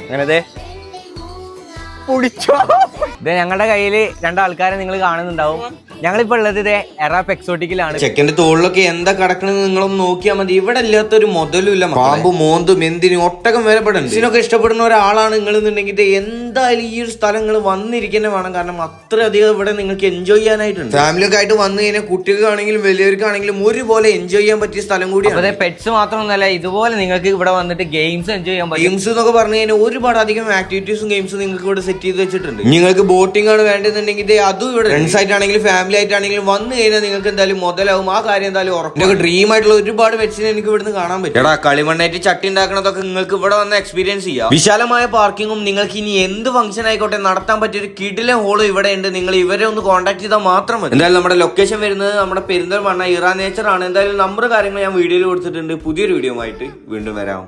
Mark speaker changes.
Speaker 1: അങ്ങനത്തെ ഇത് ഞങ്ങളുടെ കയ്യില് രണ്ടാൾക്കാരെ നിങ്ങൾ കാണുന്നുണ്ടാവും. ഞങ്ങളിപ്പോ ഉള്ളത് ഇത് എറാപ്പ് എക്സോട്ടിക്കിലാണ്.
Speaker 2: ചെക്കന്റെ തോളിലൊക്കെ എന്താ കിടക്കണെന്ന് നിങ്ങളൊന്ന് നോക്കിയാൽ മതി. ഇവിടെ ഇല്ലാത്തൊരു മുതലുമില്ല. പാമ്പ്, മോന്തും, എന്തിനും ഒട്ടകം വരെ പെടും. ഇതിനൊക്കെ ഇഷ്ടപ്പെടുന്ന ഒരാളാണ് നിങ്ങൾ എന്നുണ്ടെങ്കിൽ എന്തായാലും ഈ ഒരു സ്ഥലം നിങ്ങൾ വന്നിരിക്കുന്ന വേണം. കാരണം അത്രയധികം ഇവിടെ നിങ്ങൾക്ക് എൻജോയ് ചെയ്യാനായിട്ടുണ്ട്. ഫാമിലിയൊക്കെ ആയിട്ട് വന്നു കഴിഞ്ഞാൽ കുട്ടികൾക്കാണെങ്കിലും വലിയവർക്കാണെങ്കിലും ഒരുപോലെ എൻജോയ് ചെയ്യാൻ പറ്റിയ സ്ഥലം കൂടിയാണ്.
Speaker 1: പെറ്റ്സ് മാത്രമൊന്നുമല്ല, ഇതുപോലെ നിങ്ങൾക്ക് ഇവിടെ വന്നിട്ട് ഗെയിംസ് എൻജോയ് ചെയ്യാൻ പറ്റും.
Speaker 2: ഗെയിംസ് എന്നൊക്കെ പറഞ്ഞു കഴിഞ്ഞാൽ ഒരുപാട് അധികം ആക്ടിവിറ്റീസും ഗെയിംസും നിങ്ങൾക്ക് ഇവിടെ സെറ്റ് ചെയ്ത് വെച്ചിട്ടുണ്ട്. നിങ്ങൾക്ക് ബോട്ടിംഗ് ആണ് വേണ്ടതെന്നുണ്ടെങ്കിൽ അതും ഇവിടെ ഫ്രണ്ട്സ് ആയിട്ടാണെങ്കിലും ഫാമിലി ആയിട്ടാണെങ്കിലും വന്നു കഴിഞ്ഞാൽ നിങ്ങൾക്ക് എന്തായാലും മുതലാവും. ആ കാര്യം എന്തായാലും ഉറപ്പ്. ഡ്രീം ആയിട്ടുള്ള ഒരുപാട് പെറ്റ്സിനെ എനിക്ക് ഇവിടുന്ന് കാണാൻ പറ്റും. എടാ, കളിമണ്ണായിട്ട് ചട്ടി ഉണ്ടാക്കണതൊക്കെ നിങ്ങൾക്ക് ഇവിടെ വന്ന് എക്സ്പീരിയൻസ് ചെയ്യാം. വിശാലമായ പാർക്കിങ്ങും നിങ്ങൾക്ക് ഇനി എന്ത് ഫംഗ്ഷൻ ആയിക്കോട്ടെ നടത്താൻ പറ്റിയ ഒരു കിടിലൻ ഹോളും ഇവിടെ ഉണ്ട്. നിങ്ങൾ ഇവരെ ഒന്ന് കോൺടാക്ട് ചെയ്താൽ മാത്രം മതി. എന്തായാലും നമ്മുടെ ലൊക്കേഷൻ വരുന്നത് നമ്മുടെ പെരിന്തൽമണ്ണ ഇറാ നേച്ചർ ആണ്. എന്തായാലും നമ്പർ കാര്യങ്ങൾ ഞാൻ വീഡിയോയിൽ കൊടുത്തിട്ടുണ്ട്. പുതിയൊരു വീഡിയോ ആയിട്ട് വീണ്ടും വരാം.